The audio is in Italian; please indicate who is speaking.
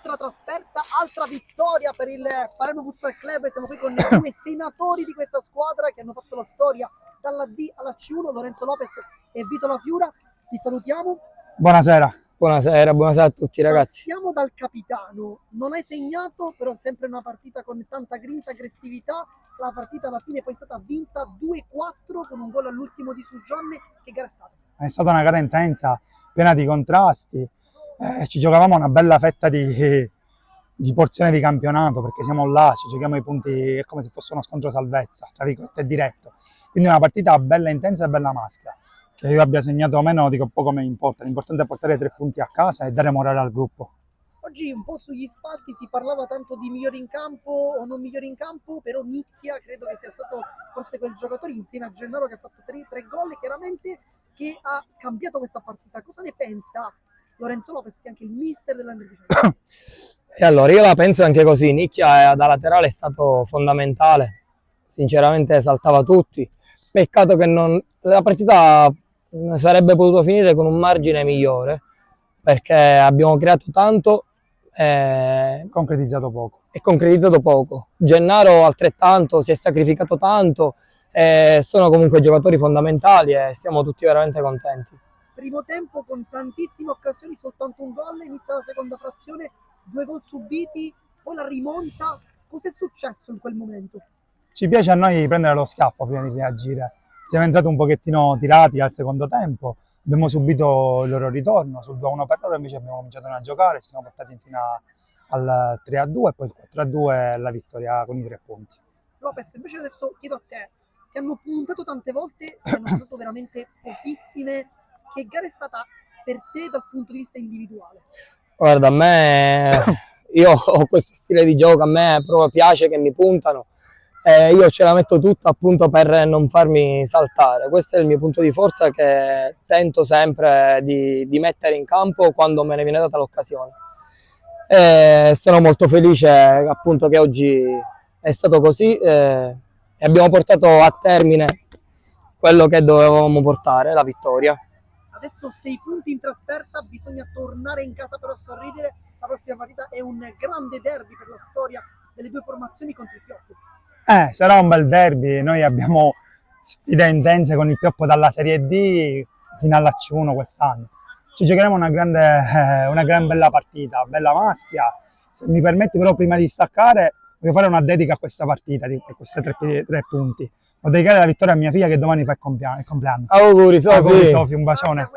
Speaker 1: altra trasferta, altra vittoria per il Palermo Futsal Club. Siamo qui con i due senatori di questa squadra che hanno fatto la storia dalla D alla C1, Lorenzo Lopez e Vito La Fiura. Vi salutiamo.
Speaker 2: Buonasera.
Speaker 3: Buonasera a tutti ragazzi.
Speaker 1: Siamo dal capitano, non hai segnato, però sempre una partita con tanta grinta, aggressività. La partita alla fine poi è stata vinta 2-4 con un gol all'ultimo di Surgione. Che gara è stata?
Speaker 2: È stata una gara intensa, piena di contrasti. Ci giocavamo una bella fetta di porzione di campionato, perché siamo là, ci giochiamo i punti, è come se fosse uno scontro salvezza, tra virgolette, diretto. Quindi una partita bella intensa e bella maschia. Che io abbia segnato o meno, dico poco me ne importa, l'importante è portare 3 punti a casa e dare morale al gruppo.
Speaker 1: Oggi un po' sugli spalti si parlava tanto di migliori in campo o non migliori in campo, però Nicchia credo che sia stato forse quel giocatore insieme a Gennaro che ha fatto 3 gol e chiaramente che ha cambiato questa partita. Cosa ne pensa Lorenzo Lopez, che è anche il mister dell'Under-19?
Speaker 3: E allora io la penso anche così, Nicchia da laterale è stato fondamentale, sinceramente saltava tutti. Peccato che la partita sarebbe potuta finire con un margine migliore, perché abbiamo creato tanto
Speaker 2: Concretizzato poco.
Speaker 3: e concretizzato poco. Gennaro altrettanto, si è sacrificato tanto, sono comunque giocatori fondamentali e siamo tutti veramente contenti.
Speaker 1: Primo tempo con tantissime occasioni, soltanto un gol, inizia la seconda frazione, 2 gol subiti, poi la rimonta. Cos'è successo in quel momento?
Speaker 2: Ci piace a noi prendere lo schiaffo prima di reagire. Siamo entrati un pochettino tirati al secondo tempo, abbiamo subito il loro ritorno, sul 2-1 per loro invece abbiamo cominciato a giocare, ci siamo portati fino al 3-2 e poi il 4-2 la vittoria con i 3 punti.
Speaker 1: Lopez, invece adesso chiedo a te, ti hanno puntato tante volte, ti hanno puntato veramente pochissime. Che gara è stata per te dal punto di vista individuale?
Speaker 3: Guarda, a me, io ho questo stile di gioco, a me proprio piace che mi puntano, io ce la metto tutta appunto per non farmi saltare. Questo è il mio punto di forza che tento sempre di mettere in campo quando me ne viene data l'occasione. Sono molto felice appunto che oggi è stato così e abbiamo portato a termine quello che dovevamo portare, la vittoria.
Speaker 1: Adesso 6 punti in trasferta, bisogna tornare in casa però a sorridere. La prossima partita è un grande derby per la storia delle due formazioni contro il Pioppo.
Speaker 2: Sarà un bel derby, noi abbiamo sfide intense con il Pioppo dalla Serie D fino alla C1 quest'anno. Ci giocheremo una gran bella partita, bella maschia. Se mi permetti però prima di staccare, voglio fare una dedica a questa partita, per questi 3 punti. Voglio dedicare la vittoria a mia figlia che domani fa il compleanno.
Speaker 3: Auguri Sofì!
Speaker 2: Auguri Sofì, un bacione.